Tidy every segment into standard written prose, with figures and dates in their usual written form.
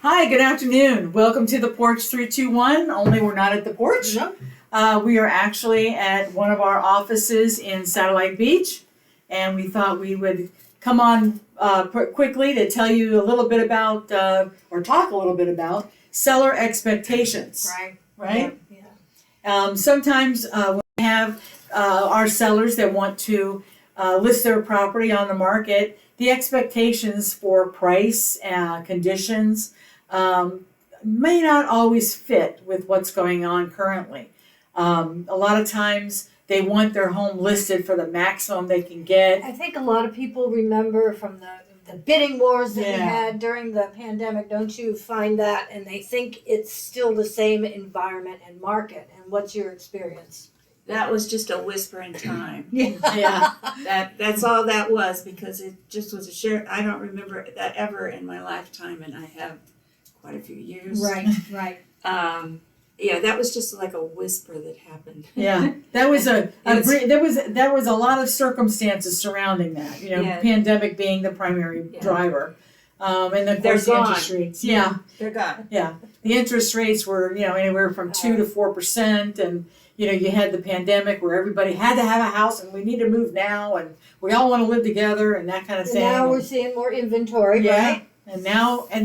Hi, good afternoon. Welcome to the Porch 321, only we're not at the porch. We are actually at one of our offices in Satellite Beach, and we thought we would come on quickly to tell you a little bit about, or talk a little bit about, seller expectations. Right? Yeah. Sometimes we have our sellers that want to list their property on the market, the expectations for price, conditions, may not always fit with what's going on currently. A lot of times they want their home listed for the maximum they can get. I think a lot of people remember from the bidding wars that we had during the pandemic. Don't you find that? And they think it's still the same environment and market. And what's your experience? That was just a whisper in time. Yeah. That's all that was, because it just was a share. I don't remember that ever in my lifetime, and I have quite a few years. Right. Yeah, that was just like a whisper that happened. Yeah, that was there was a lot of circumstances surrounding that. You know, Yeah. pandemic being the primary driver, and of They're course the gone. interest rates. Yeah, They're gone. yeah. The interest rates were anywhere from 2 to 4%, and you had the pandemic where everybody had to have a house, and we need to move now, and we all want to live together, and that kind of And thing. now we're seeing more inventory, right? And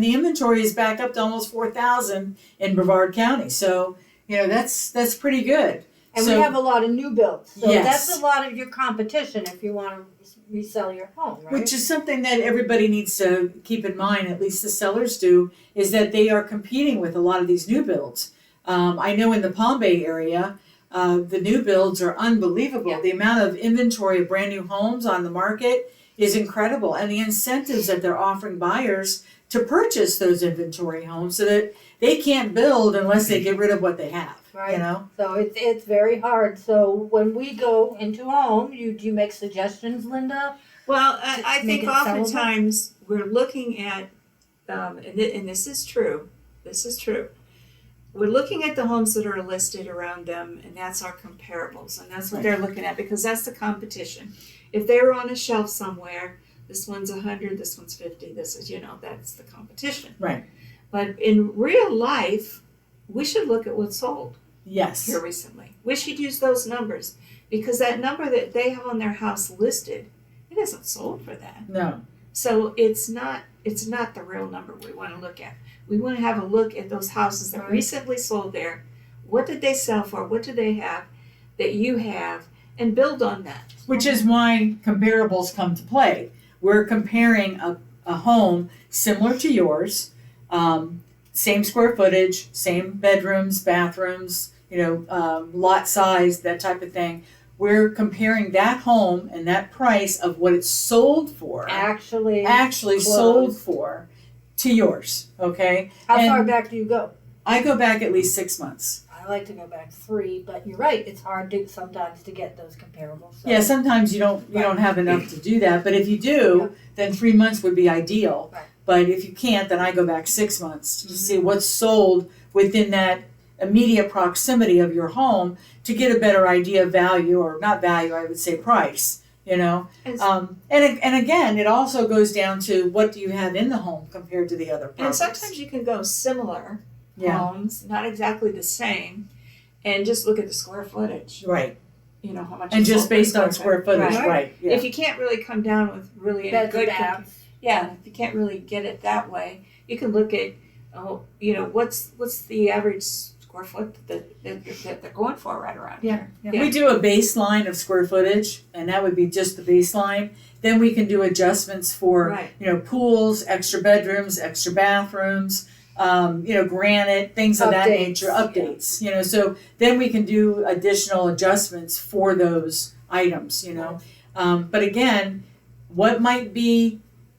the inventory is back up to almost 4,000 in Brevard County. So, that's pretty good. And So- we have a lot of new builds. So Yes. that's a lot of your competition if you want to resell your home, right? Which is something that everybody needs to keep in mind, at least the sellers do, is that they are competing with a lot of these new builds. I know in the Palm Bay area, the new builds are unbelievable. Yeah. The amount of inventory of brand new homes on the market is incredible. And the incentives that they're offering buyers to purchase those inventory homes so that they can't build unless they get rid of what they have. Right. So it's very hard. So when we go into a home, do you make suggestions, Linda? Well, I Make think it sellable? oftentimes we're looking at, and this is true. We're looking at the homes that are listed around them, and that's our comparables, and that's what they're looking at, because that's the competition. If they're on a shelf somewhere, this one's 100, this one's 50, this is, that's the competition. Right. But in real life, we should look at what's sold Yes. here recently. We should use those numbers, because that number that they have on their house listed, it isn't sold for that. No. So it's not the real number we want to look at. We want to have a look at those houses that Right. recently sold there. What did they sell for? What do they have that you have? And build on that. Which is why comparables come to play. We're comparing a home similar to yours, same square footage, same bedrooms, bathrooms, lot size, that type of thing. We're comparing that home and that price of what it's sold for, Actually closed. Sold for, to yours, okay? How And far back do you go? I go back at least 6 months. I like to go back 3, but you're right. It's hard sometimes to get those comparables. So. Yeah, sometimes you don't have enough to do that, but if you do, then 3 months would be ideal. Right. But if you can't, then I go back 6 months to see what's sold within that immediate proximity of your home to get a better idea of value, or not value, I would say price. And again, it also goes down to what do you have in the home compared to the other properties. And sometimes you can go similar Yeah. homes, not exactly the same, and just look at the square footage. Right, How much. and is just sold per based on square footage, Right. right? Yeah. If you can't really come down with really any Beds good, and baths. if you can't really get it that way, you can look at, what's the average square foot that they're going for right around here. Yeah. We do a baseline of square footage, and that would be just the baseline. Then we can do adjustments for, Right. pools, extra bedrooms, extra bathrooms, granite, things of that Updates, nature, updates. So then we can do additional adjustments for those items, But again, what might be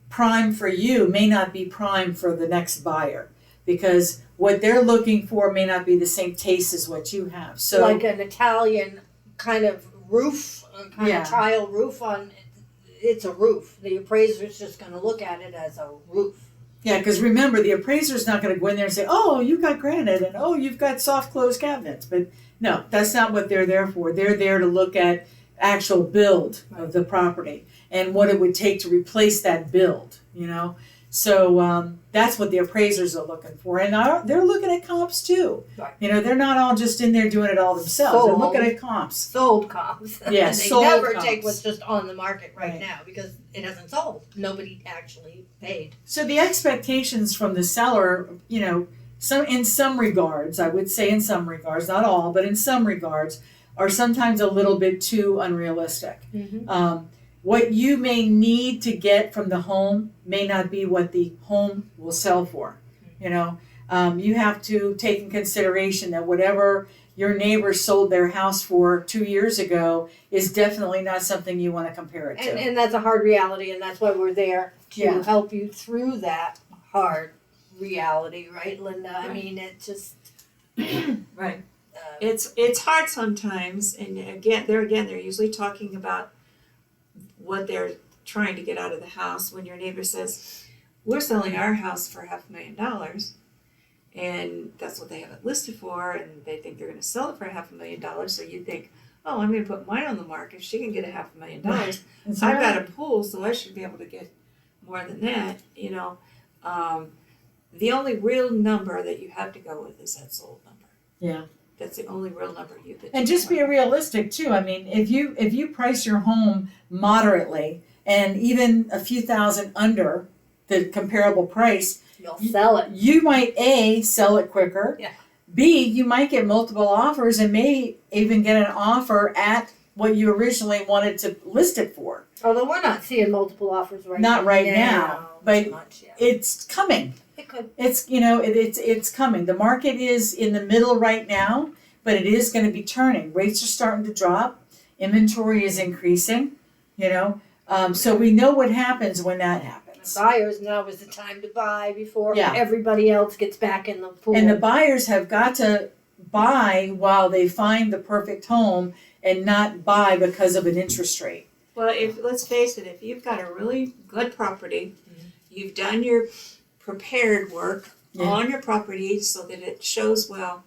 prime for you may not be prime for the next buyer, because what they're looking for may not be the same taste as what you have. So Like an Italian kind of roof, Yeah. of tile roof on. It's a roof. The appraiser's just going to look at it as a roof. yeah, because remember, the appraiser's not going to go in there and say, "Oh, you've got granite," and "Oh, you've got soft close cabinets." But no, that's not what they're there for. They're there to look at actual build of the property and what it would take to replace that build. So that's what the appraisers are looking for, and they're looking at comps too. Right. You know, they're not all just in there doing it all themselves. They're looking Sold. at comps. Sold comps. Yeah, They sold never comps. take what's just on the market right Right. now because it hasn't sold. Nobody actually paid. So the expectations from the seller, you know, in some regards, I would say in some regards, not all, but in some regards, are sometimes a little bit too unrealistic. What you may need to get from the home may not be what the home will sell for. You know, you have to take in consideration that whatever your neighbor sold their house for 2 years ago is definitely not something you want to compare it to. And that's a hard reality, and that's why we're there to Yeah. help you through that hard reality, right, Linda? I Right. mean, it just Right. It's hard sometimes, and they're usually talking about what they're trying to get out of the house. When your neighbor says, "We're selling our house for $500,000," and that's what they have it listed for, and they think they're going to sell it for $500,000, so you think, "Oh, I'm going to put mine on the market. If she can get $500,000, It's I've all got right. a pool, so I should be able to get more than that." You know, the only real number that you have to go with is that sold number. Yeah. That's the only real number you could. And just be realistic too. I mean, if you price your home moderately and even a few thousand under the comparable price, you'll sell it. you might A, sell it quicker. Yeah. B, you might get multiple offers and may even get an offer at what you originally wanted to list it for. Although we're not seeing multiple offers right Not right now, but much, yeah. It's coming. It could. It's, you know, it's coming. The market is in the middle right now, but it is going to be turning. Rates are starting to drop. Inventory is increasing, you know. So we know what happens when that happens. Buyers, now is the time to buy before Yeah. everybody else gets back in the pool. And the buyers have got to buy while they find the perfect home and not buy because of an interest rate. Well, let's face it, if you've got a really good property, you've done your prepared work Yeah. on your property so that it shows well,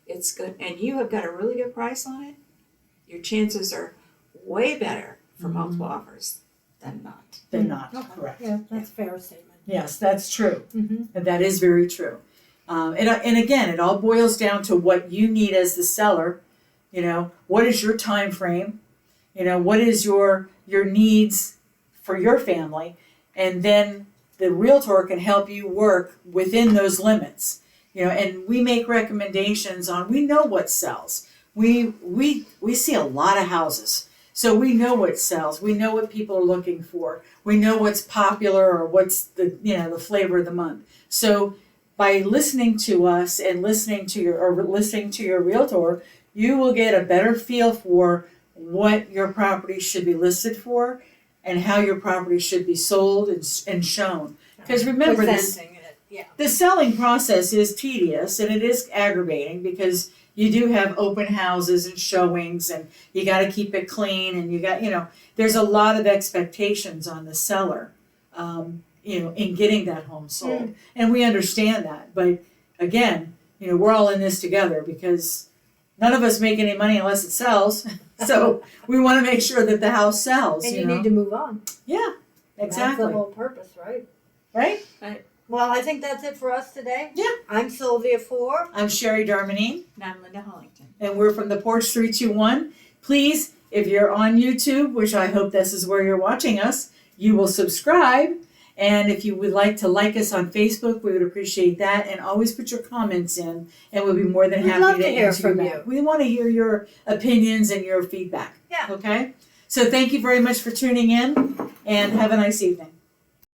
it's good, and you have got a really good price on it, your chances are way better for multiple offers than not. They're not. Okay. Correct. Yeah, that's a fair statement. Yes, that's true. Mm-hmm. And that is very true. And again, it all boils down to what you need as the seller. You know, what is your time frame? You know, what is your needs for your family? And then the realtor can help you work within those limits. You know, and we make recommendations on, we know what sells. We see a lot of houses. So we know what sells. We know what people are looking for. We know what's popular or what's the flavor of the month. So by listening to us and listening to your realtor, you will get a better feel for what your property should be listed for and how your property should be sold and shown. Because remember, Presenting it, yeah. the selling process is tedious and it is aggravating because you do have open houses and showings and you got to keep it clean and you got, there's a lot of expectations on the seller, in getting that home sold. And we understand that. But again, we're all in this together because none of us make any money unless it sells. So we want to make sure that the house sells. And you need to move on. Yeah, exactly. That's the whole purpose, right? Right? Well, I think that's it for us today. Yeah. I'm Sylvia Four. I'm Sherry Darmanine. And I'm Linda Hollington. And we're from the Porch 321. Please, if you're on YouTube, which I hope this is where you're watching us, you will subscribe. And if you would like to like us on Facebook, we would appreciate that. And always put your comments in, and we'll be more than We'd happy love to to hear answer from back. you. We want to hear your opinions and your feedback. Yeah. Okay? So thank you very much for tuning in, and have a nice evening.